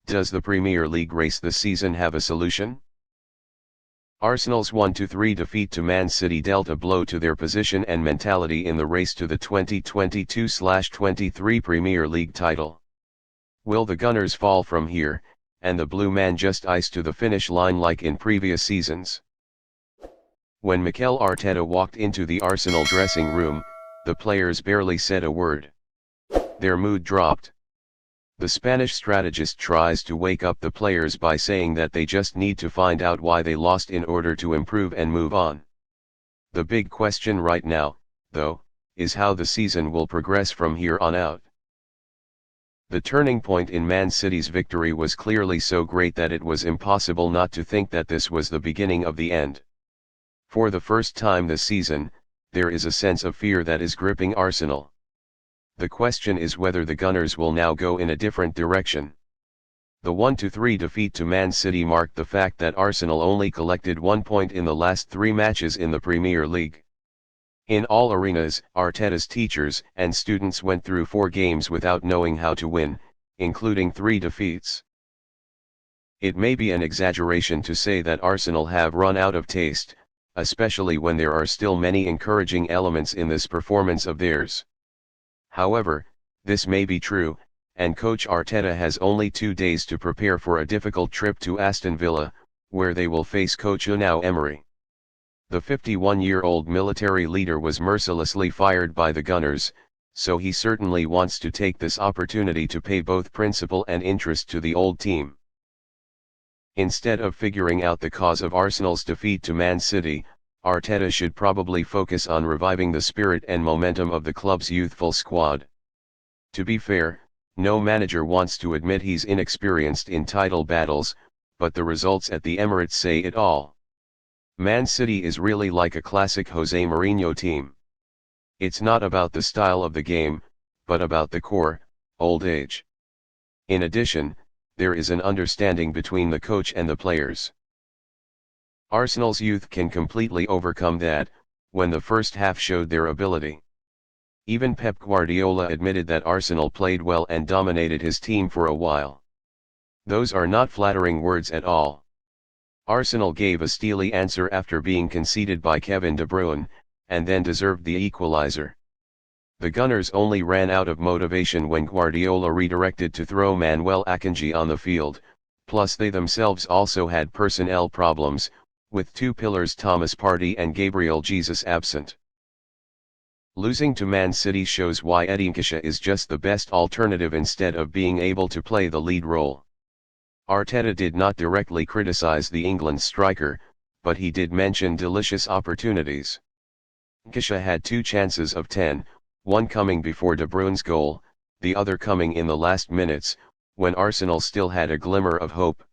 Does the Premier League race this season have a solution? Arsenal's 1-3 defeat to Man City dealt a blow to their position and mentality in the race to the 2022/23 Premier League title. Will the Gunners fall from here, and the Blue Man just ice to the finish line like in previous seasons? When Mikel Arteta walked into the Arsenal dressing room, the players barely said a word. Their mood dropped. The Spanish strategist tries to wake up the players by saying that they just need to find out why they lost in order to improve and move on. The big question right now, though, is how the season will progress from here on out. The turning point in Man City's victory was clearly so great that it was impossible not to think that this was the beginning of the end. For the first time this season, there is a sense of fear that is gripping Arsenal. The question is whether the Gunners will now go in a different direction. The 1-3 defeat to Man City marked the fact that Arsenal only collected 1 point in the last 3 matches in the Premier League. In all arenas, Arteta's teachers and students went through 4 games without knowing how to win, including 3 defeats. It may be an exaggeration to say that Arsenal have run out of taste, especially when there are still many encouraging elements in this performance of theirs. However, this may be true, and coach Arteta has only 2 days to prepare for a difficult trip to Aston Villa, where they will face coach Unai Emery. The 51-year-old military leader was mercilessly fired by the Gunners, so he certainly wants to take this opportunity to pay both principal and interest to the old team. Instead of figuring out the cause of Arsenal's defeat to Man City, Arteta should probably focus on reviving the spirit and momentum of the club's youthful squad. To be fair, no manager wants to admit he's inexperienced in title battles, but the results at the Emirates say it all. Man City is really like a classic Jose Mourinho team. It's not about the style of the game, but about the core, old age. In addition, there is an understanding between the coach and the players. Arsenal's youth can completely overcome that, when the first half showed their ability. Even Pep Guardiola admitted that Arsenal played well and dominated his team for a while. Those are not flattering words at all. Arsenal gave a steely answer after being conceded by Kevin De Bruyne, and then deserved the equalizer. The Gunners only ran out of motivation when Guardiola redirected to throw Manuel Akanji on the field, plus they themselves also had personnel problems, with 2 pillars Thomas Partey and Gabriel Jesus absent. Losing to Man City shows why Eddie Nketiah is just the best alternative instead of being able to play the lead role. Arteta did not directly criticize the England striker, but he did mention delicious opportunities. Nketiah had 2 chances of 10, one coming before De Bruyne's goal, the other coming in the last minutes, when Arsenal still had a glimmer of hope.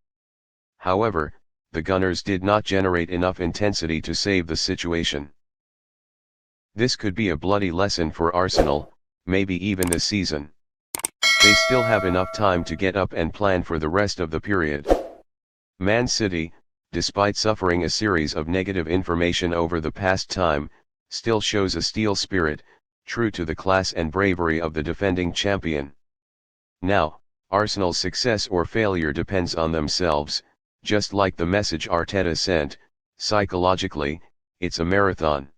However, the Gunners did not generate enough intensity to save the situation. This could be a bloody lesson for Arsenal, maybe even this season. They still have enough time to get up and plan for the rest of the period. Man City, despite suffering a series of negative information over the past time, still shows a steel spirit, true to the class and bravery of the defending champion. Now, Arsenal's success or failure depends on themselves. Just like the message Arteta sent, psychologically, it's a marathon.